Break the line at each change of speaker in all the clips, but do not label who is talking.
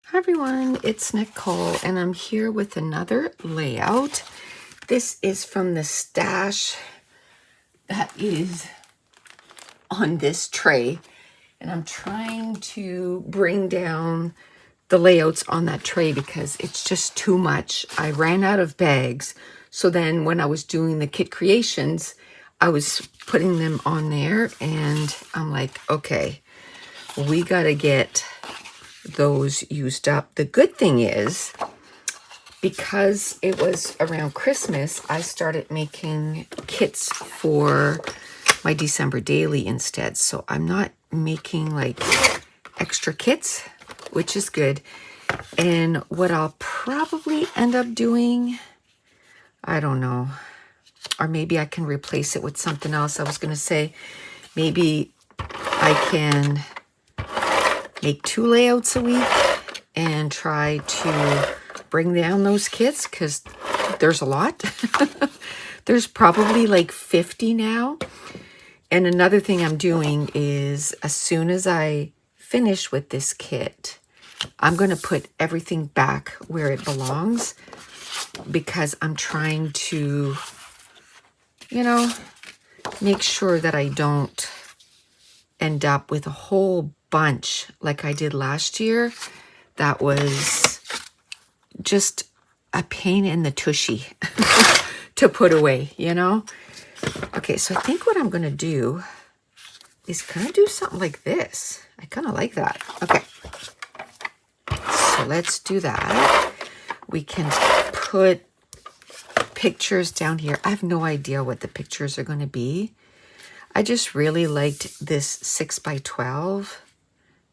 Hi everyone, it's Nicole and I'm here with another layout. This is from the stash that is on this tray, and I'm trying to bring down the layouts on that tray because it's just too much. I ran out of bags, so then when I was doing the kit creations, I was putting them on there and I'm like, okay, we gotta get those used up. The good thing is, because it was around Christmas, I started making kits for my December daily instead. So I'm not making like extra kits, which is good. And what I'll probably end up doing, I don't know, or maybe I can replace it with something else. I was going to say maybe I can make 2 layouts a week and try to bring down those kits because there's a lot. There's probably like 50 now. And another thing I'm doing is as soon as I finish with this kit, I'm going to put everything back where it belongs because I'm trying to, make sure that I don't end up with a whole bunch like I did last year. That was just a pain in the tushy to put away, Okay, so I think what I'm going to do is kind of do something like this. I kind of like that. Okay, so let's do that. We can put pictures down here. I have no idea what the pictures are going to be. I just really liked this 6x12,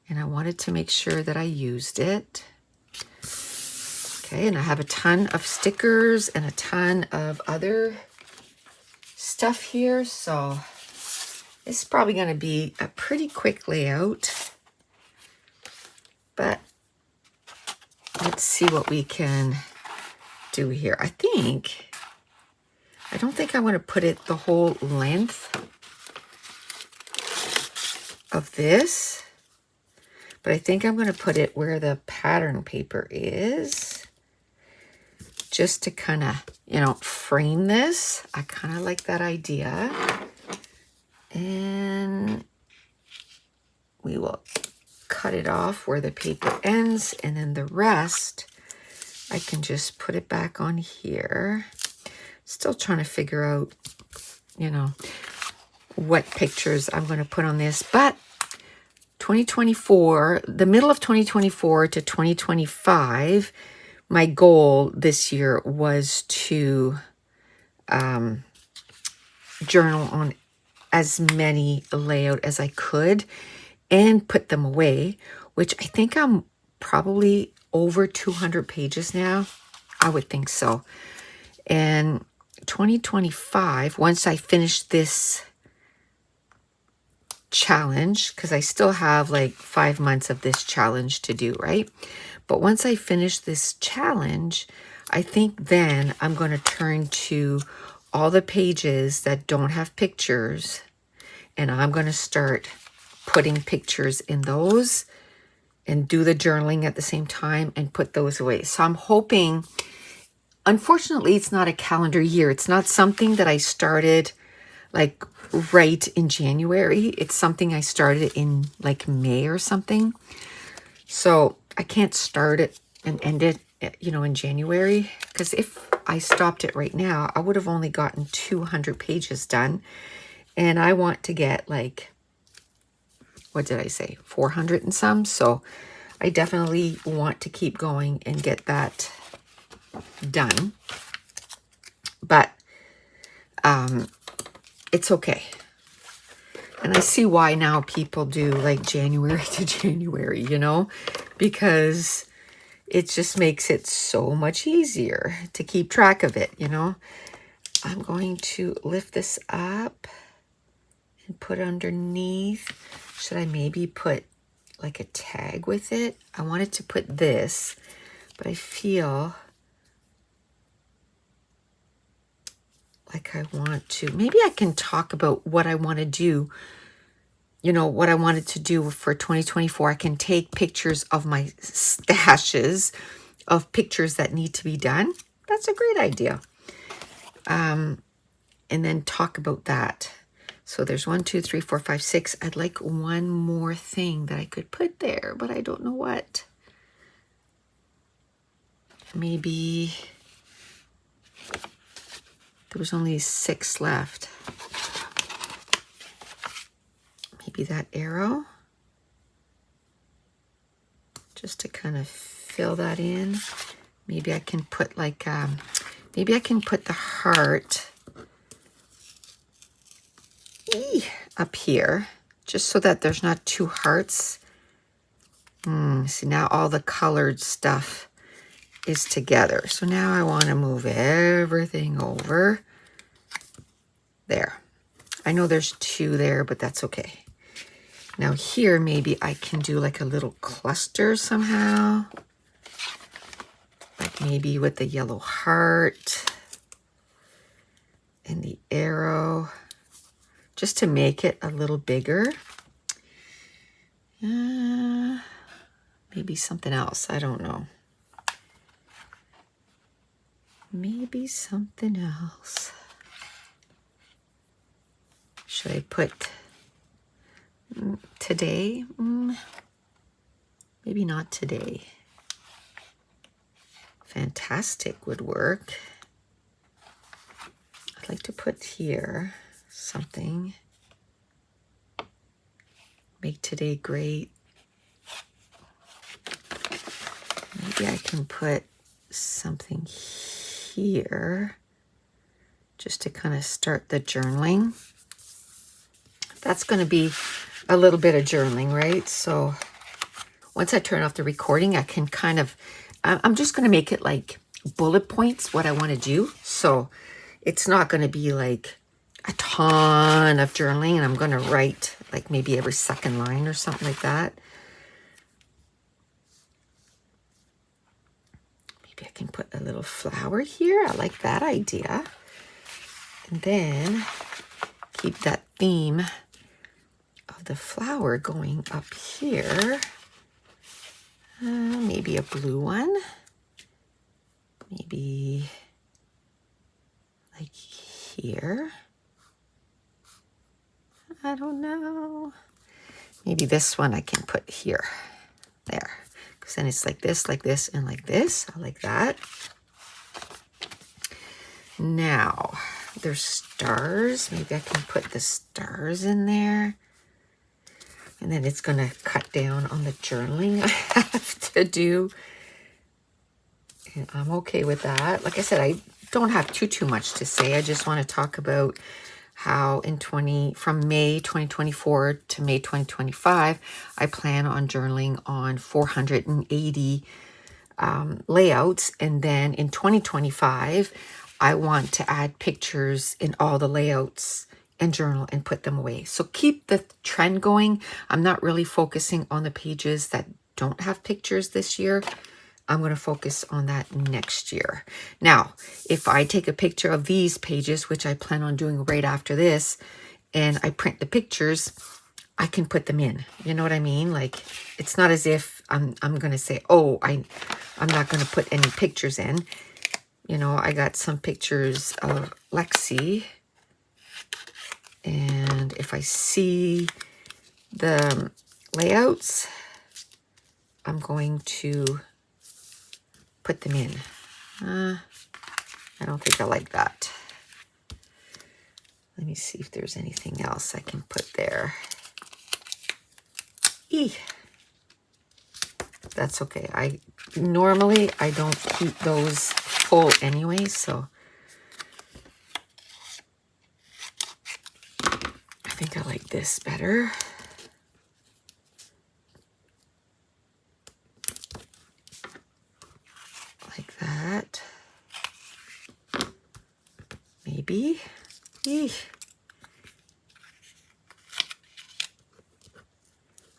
and I wanted to make sure that I used it. Okay, and I have a ton of stickers and a ton of other stuff here, so it's probably going to be a pretty quick layout, but let's see what we can do here. I don't think I want to put it the whole length of this, but I think I'm going to put it where the pattern paper is, just to kind of, frame this. I kind of like that idea. And we will cut it off where the paper ends, and then the rest, I can just put it back on here. Still trying to figure out, what pictures I'm going to put on this, but 2024, the middle of 2024 to 2025, my goal this year was to journal on as many layout as I could and put them away, which I think I'm probably over 200 pages now. I would think so. And 2025, once I finish this challenge, because I still have like 5 months of this challenge to do, right? But once I finish this challenge, I think then I'm going to turn to all the pages that don't have pictures, and I'm going to start putting pictures in those and do the journaling at the same time and put those away. So I'm hoping, unfortunately, it's not a calendar year. It's not something that I started like right in January. It's something I started in like May or something. So I can't start it and end it, in January, because if I stopped it right now, I would have only gotten 200 pages done. And I want to get like, what did I say? 400 and some. So I definitely want to keep going and get that done. But it's okay. And I see why now people do like January to January, because it just makes it so much easier to keep track of it, I'm going to lift this up and put underneath. Should I maybe put like a tag with it? I wanted to put this, but I feel like I want to. Maybe I can talk about what I want to do you know, what I wanted to do for 2024. I can take pictures of my stashes of pictures that need to be done. That's a great idea. And then talk about that. So there's 1, 2, 3, 4, 5, 6. I'd like one more thing that I could put there, but I don't know what. Maybe there was only 6 left. Maybe that arrow, just to kind of fill that in. Maybe I can put like, maybe I can put the heart up here, just so that there's not 2 hearts. See, now all the colored stuff is together. So now I want to move everything over there. I know there's 2 there, but that's okay. Now here, maybe I can do like a little cluster somehow. Like maybe with the yellow heart and the arrow, just to make it a little bigger. Maybe something else, I don't know. Maybe something else. Should I put today? Maybe not today. Fantastic would work. I'd like to put here something. Make today great. Maybe I can put something here just to kind of start the journaling. That's going to be a little bit of journaling, right? So once I turn off the recording, I can kind of, I'm just going to make it like bullet points, what I want to do. So it's not going to be like a ton of journaling, and I'm going to write like maybe every second line or something like that. Maybe I can put a little flower here. I like that idea. And then keep that theme of the flower going up here. Maybe a blue one. Maybe like here. I don't know. Maybe this one I can put here. There. Because then it's like this, and like this. I like that. Now, there's stars. Maybe I can put the stars in there. And then it's going to cut down on the journaling I have to do. And I'm okay with that. Like I said, I don't have too much to say. I just want to talk about how from May 2024 to May 2025, I plan on journaling on 480 layouts. And then in 2025, I want to add pictures in all the layouts and journal and put them away. So keep the trend going. I'm not really focusing on the pages that don't have pictures this year. I'm going to focus on that next year. Now, if I take a picture of these pages, which I plan on doing right after this, and I print the pictures, I can put them in. You know what I mean? Like, it's not as if I'm going to say, oh, I'm not going to put any pictures in. You know, I got some pictures of Lexi. And if I see the layouts, I'm going to put them in. I don't think I like that. Let me see if there's anything else I can put there. That's okay. I normally don't keep those full anyway, so I think I like this better. Like that. Maybe.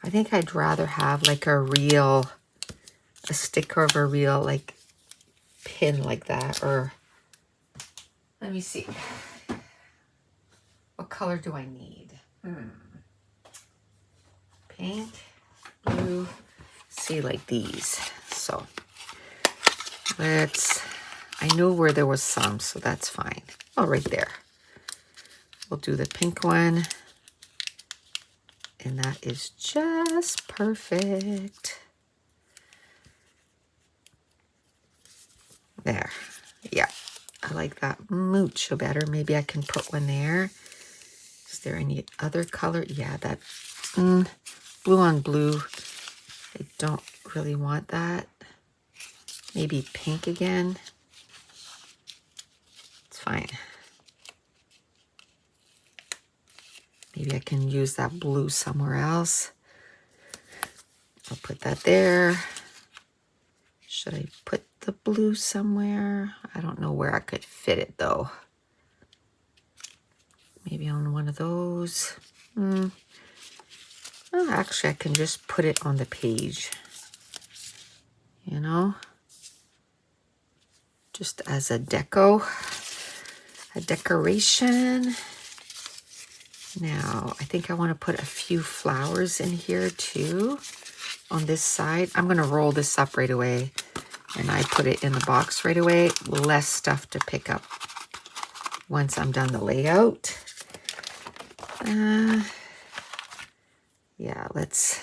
I think I'd rather have like a sticker of a real like pin like that. Or let me see. What color do I need? pink, blue, see, like these. So I knew where there was some, so that's fine. Oh, right there. We'll do the pink one. And that is just perfect. There. Yeah. I like that mucho better. Maybe I can put one there. Is there any other color? Yeah, that blue on blue. I don't really want that. Maybe pink again. It's fine. Maybe I can use that blue somewhere else. I'll put that there. Should I put the blue somewhere? I don't know where I could fit it though. Maybe on one of those. Well, actually, I can just put it on the page. You know? Just as a decoration. Now, I think I want to put a few flowers in here too on this side. I'm going to roll this up right away, and I put it in the box right away. Less stuff to pick up once I'm done the layout. Yeah, let's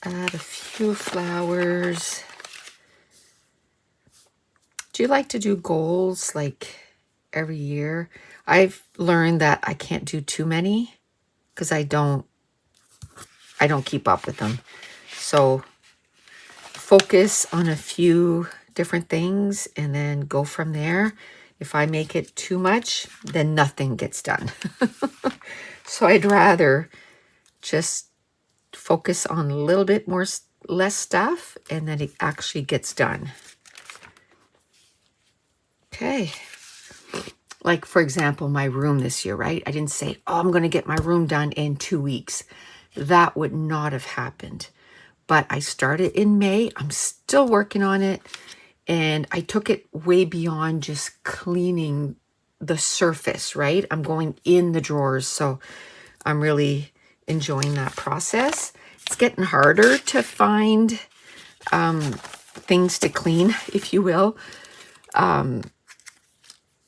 add a few flowers. Do you like to do goals like every year? I've learned that I can't do too many because I don't keep up with them. So focus on a few different things and then go from there. If I make it too much, then nothing gets done. So I'd rather just focus on a little bit less stuff, and then it actually gets done. Okay. Like, for example, my room this year, right? I didn't say, oh, I'm going to get my room done in 2 weeks. That would not have happened. But I started in May. I'm still working on it. And I took it way beyond just cleaning the surface, right? I'm going in the drawers. So I'm really enjoying that process. It's getting harder to find things to clean, if you will.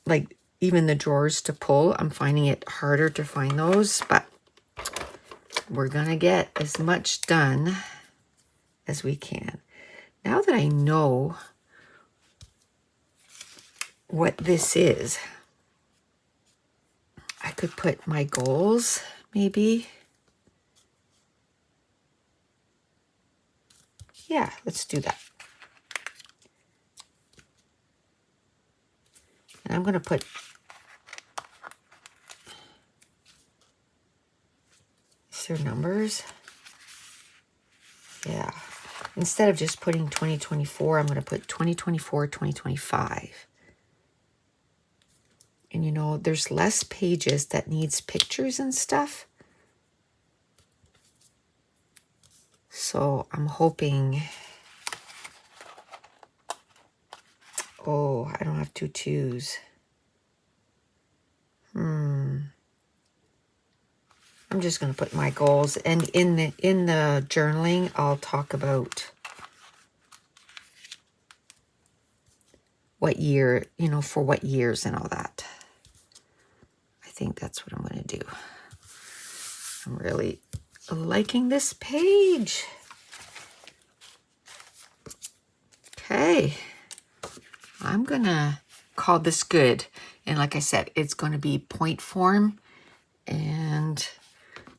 Like even the drawers to pull, I'm finding it harder to find those, but we're going to get as much done as we can. Now that I know what this is, I could put my goals, maybe. Yeah, let's do that. And I'm going to put, is there numbers? Yeah. Instead of just putting 2024, I'm going to put 2024, 2025. And you know, there's less pages that needs pictures and stuff. So I'm hoping, oh, I don't have 2 2s. I'm just going to put my goals, and in the journaling, I'll talk about what year, you know, for what years and all that. I think that's what I'm going to do. I'm really liking this page. Okay. I'm going to call this good. And like I said, it's going to be point form. And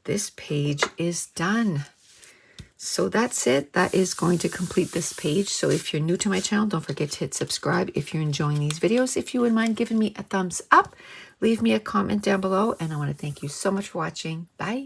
this page is done. So that's it. That is going to complete this page. So if you're new to my channel, don't forget to hit subscribe. If you're enjoying these videos, if you wouldn't mind giving me a thumbs up, leave me a comment down below. And I want to thank you so much for watching. Bye.